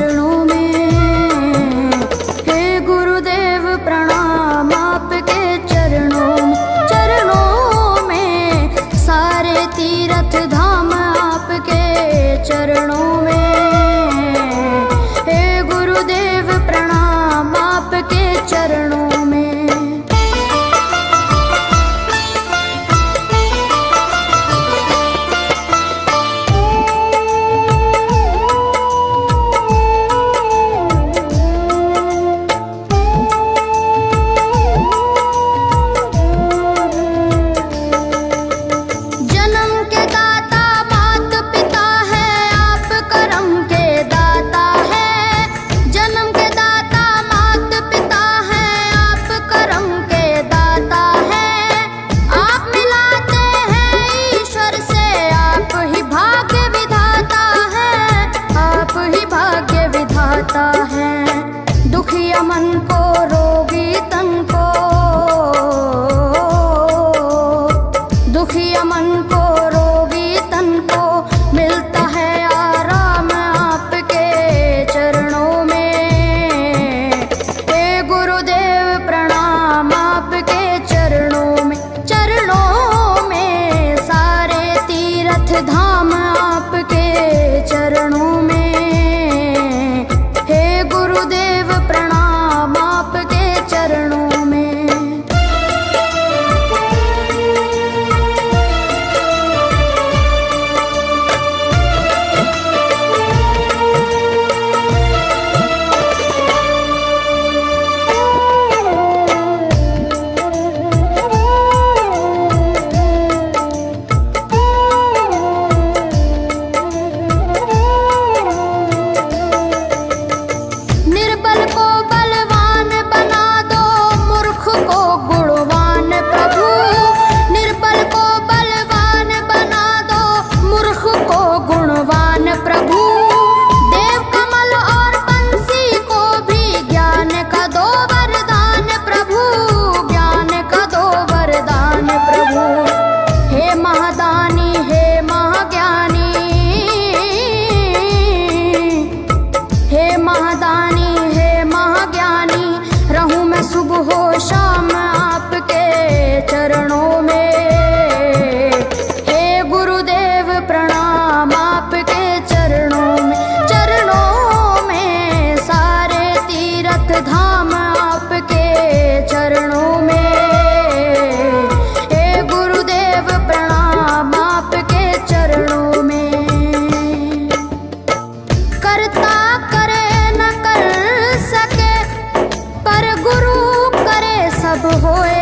चरणों में। हे गुरुदेव प्रणाम आपके चरणों में, चरणों में सारे तीर्थ धाम आपके चरणों में। हे गुरुदेव प्रणाम आपके चरणों में। दुखिया मन को रोगी तन को, दुखिया मन को रोगी तन को मिलता है आराम आपके चरणों में। हे गुरुदेव प्रणाम आपके चरणों में, चरणों में सारे तीर्थ धाम आपके चरणों में। गुरुदेव प्रणाम आपके चरणों में। सुबह शाम आपके चरणों में। हे गुरुदेव प्रणाम आपके चरणों में, चरणों में सारे तीर्थ धाम आपके चरणों में। हे गुरुदेव प्रणाम आपके चरणों में। करता करे न कर सके पर गुरु सब होए।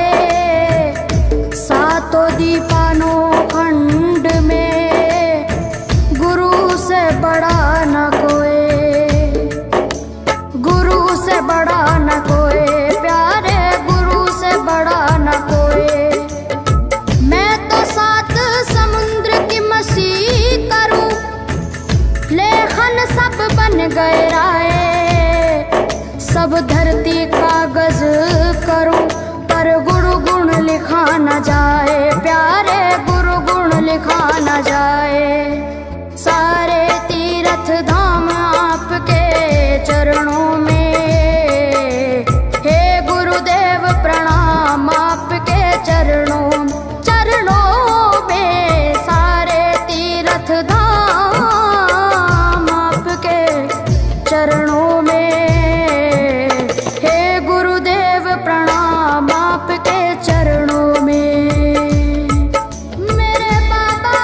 सातों दीपानों खंड में गुरु से बड़ा न कोई, गुरु से बड़ा न कोई, प्यारे गुरु से बड़ा न कोई। मैं तो सात समुद्र की मसी करूं, लेखन सब बन गए राय। सब धरती कागज करूं पर गुरु गुण लिखा न जाए, प्यारे गुरु गुण लिखा न जाए। सारे तीर्थ धाम आपके चरणों में। हे गुरुदेव प्रणाम आपके चरणों में, चरणों में सारे तीर्थ धाम आपके चरणों में। प्रणाम आपके चरणों में। मेरे बाबा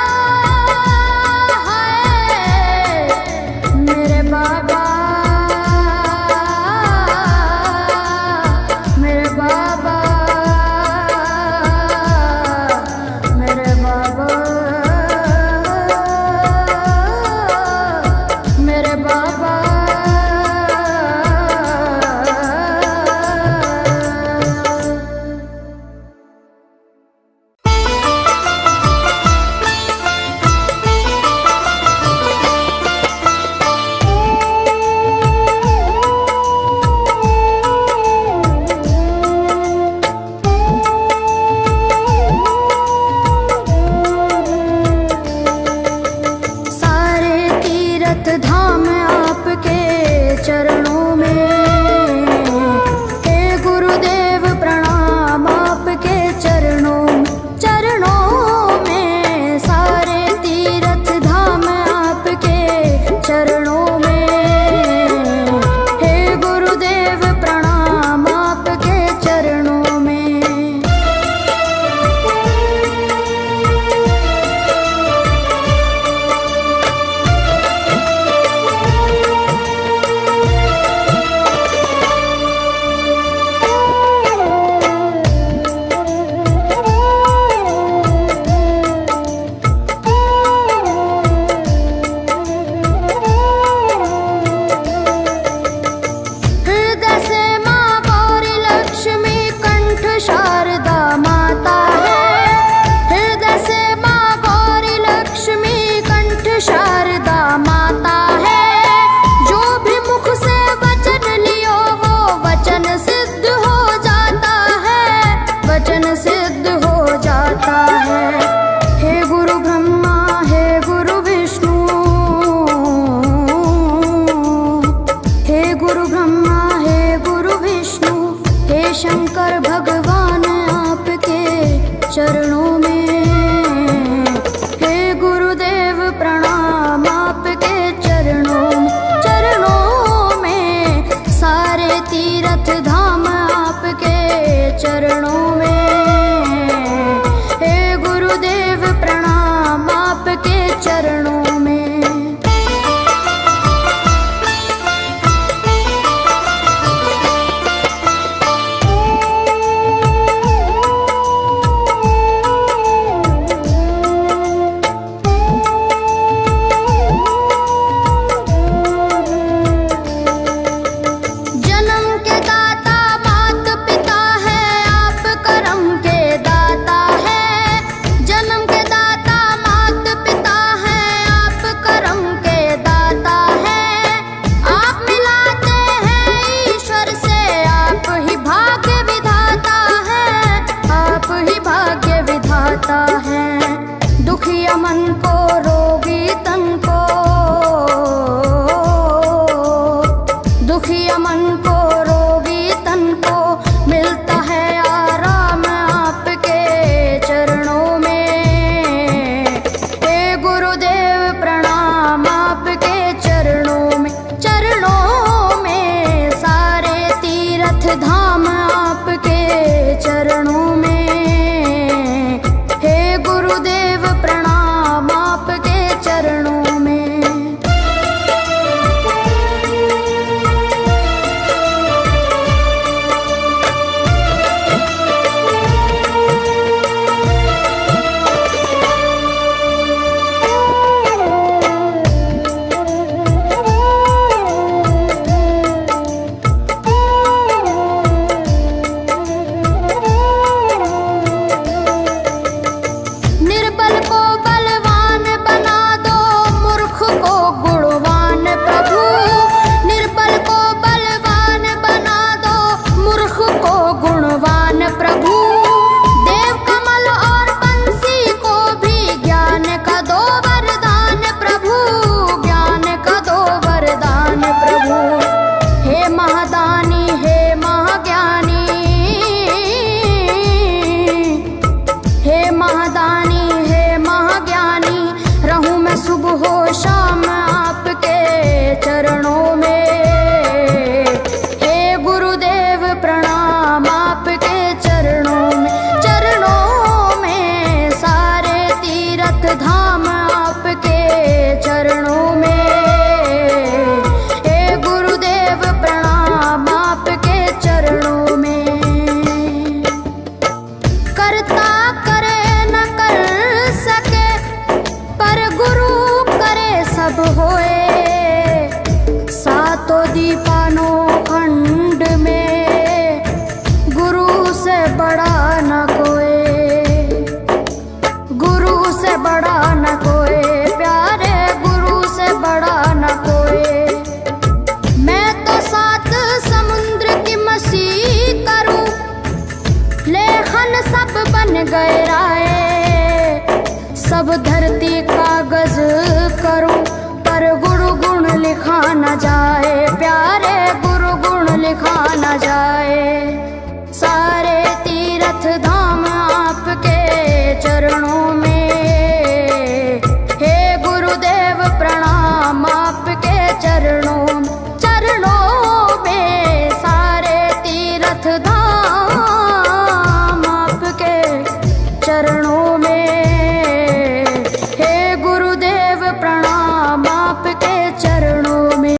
है, मेरे बाबा, मेरे बाबा, मेरे बाबा, मेरे बाबा। चरणों में। हे गुरुदेव प्रणाम आपके चरणों में, सारे तीर्थ धाम आपके चरणों में। हे गुरुदेव प्रणाम आपके चरणों में। शारदा माता है, हृदय से माँ गौरी लक्ष्मी कंठ शारदा माता है। जो भी मुख से वचन लियो वो वचन सिद्ध हो जाता है, वचन सिद्ध हो जाता है। हे गुरु ब्रह्मा हे गुरु विष्णु, हे गुरु ब्रह्मा हे गुरु विष्णु, हे शंकर भगवान आपके चरणों में। हे गुरुदेव प्रणाम आपके चरणों में, सारे तीर्थ धाम आपके चरणों में। हे गुरुदेव प्रणाम आपके चरणों में। दुखिया मन को रोगी तन को, दुखिया मन को रोगी तन को मिलता है आराम आपके चरणों में। हे गुरुदेव प्रणाम आपके चरणों में, सारे तीर्थ धाम आपके चरणों में। गुरुदेव प्रणाम आपके चरणों में। सब धरती कागज करूं, पर गुण गुण लिखा न जाए प्यारे। चरणों